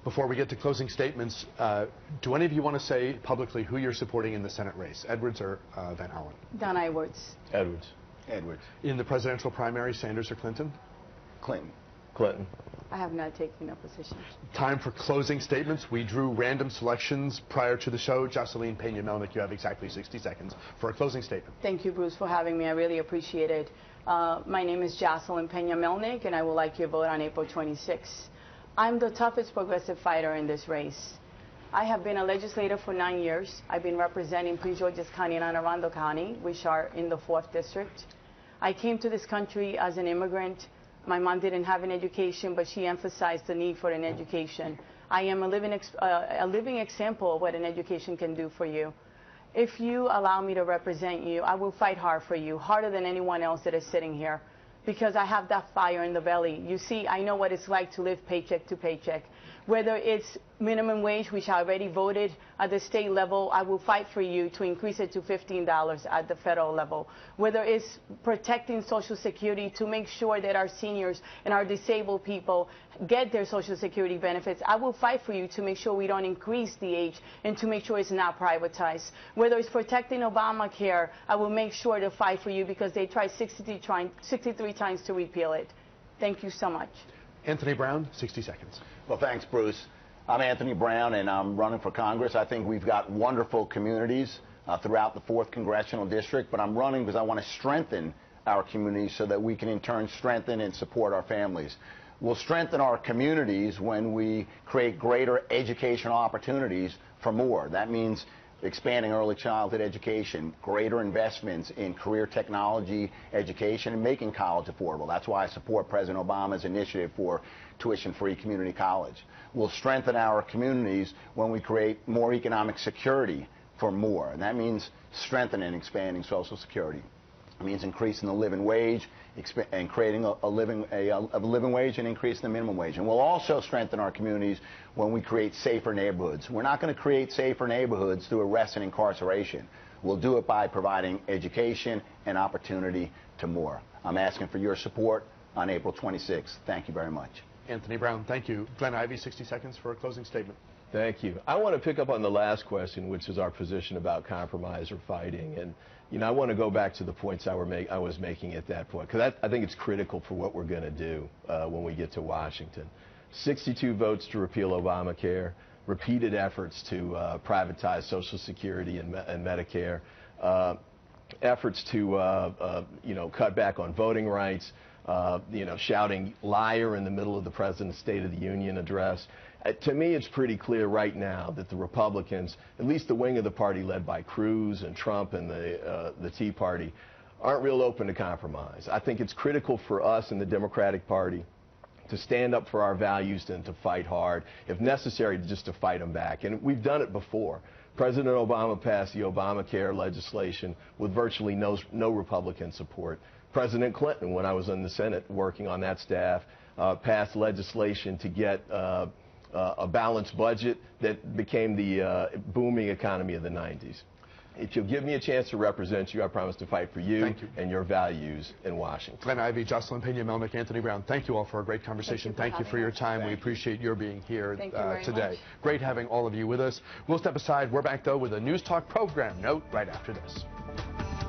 Before we get to closing statements, do any of you want to say publicly who you're supporting in the Senate race, Edwards or Van Hollen? Don Edwards. Edwards. Edwards. In the presidential primary, Sanders or Clinton? Clinton. Clinton. I have not taken a position. Time for closing statements. We drew random selections prior to the show. Jocelyn Peña-Melnick, you have exactly 60 seconds for a closing statement. Thank you, Bruce, for having me. I really appreciate it. My name is Jocelyn Peña-Melnick, and I would like your vote on April 26th. I'm the toughest progressive fighter in this race. I have been a legislator for 9 years. I've been representing Prince George's County and Anne Arundel County, which are in the 4th District. I came to this country as an immigrant. My mom didn't have an education, but she emphasized the need for an education. I am a living example of what an education can do for you. If you allow me to represent you, I will fight hard for you, harder than anyone else that is sitting here, because I have that fire in the belly. You see, I know what it's like to live paycheck to paycheck. Whether it's minimum wage, which I already voted at the state level, I will fight for you to increase it to $15 at the federal level. Whether it's protecting Social Security to make sure that our seniors and our disabled people get their Social Security benefits, I will fight for you to make sure we don't increase the age and to make sure it's not privatized. Whether it's protecting Obamacare, I will make sure to fight for you because they tried 63 times to repeal it. Thank you so much. Anthony Brown, 60 seconds. Well, thanks, Bruce. I'm Anthony Brown, and I'm running for Congress. I think we've got wonderful communities throughout the 4th Congressional District, but I'm running because I want to strengthen our communities so that we can, in turn, strengthen and support our families. We'll strengthen our communities when we create greater educational opportunities for more. That means expanding early childhood education, greater investments in career technology education, and making college affordable. That's why I support President Obama's initiative for tuition-free community college. We'll strengthen our communities when we create more economic security for more, and that means strengthening and expanding Social Security. It means increasing the living wage and creating a living wage and increasing the minimum wage. And we'll also strengthen our communities when we create safer neighborhoods. We're not going to create safer neighborhoods through arrest and incarceration. We'll do it by providing education and opportunity to more. I'm asking for your support on April 26th. Thank you very much. Anthony Brown, thank you. Glenn Ivey, 60 seconds for a closing statement. Thank you. I want to pick up on the last question, which is our position about compromise or fighting. And, you know, I want to go back to the points I was making at that point, because I think it's critical for what we're going to do when we get to Washington. 62 votes to repeal Obamacare, repeated efforts to privatize Social Security and Medicare, efforts to, you know, cut back on voting rights, you know, shouting liar in the middle of the President's State of the Union address. To me, it's pretty clear right now that the Republicans, at least the wing of the party led by Cruz and Trump and the Tea Party, aren't real open to compromise. I think it's critical for us in the Democratic Party to stand up for our values and to fight hard, if necessary, just to fight them back. And we've done it before. President Obama passed the Obamacare legislation with virtually no Republican support. President Clinton, when I was in the Senate working on that staff, passed legislation to get a balanced budget that became the booming economy of the 90s. If you'll give me a chance to represent you, I promise to fight for you and your values in Washington. Glenn Ivey, Jocelyn Peña-Melnick, Anthony Brown, thank you all for a great conversation. Thank you for your time. We appreciate your being here today. Great having all of you with us. We'll step aside. We're back, though, with a News Talk program note right after this.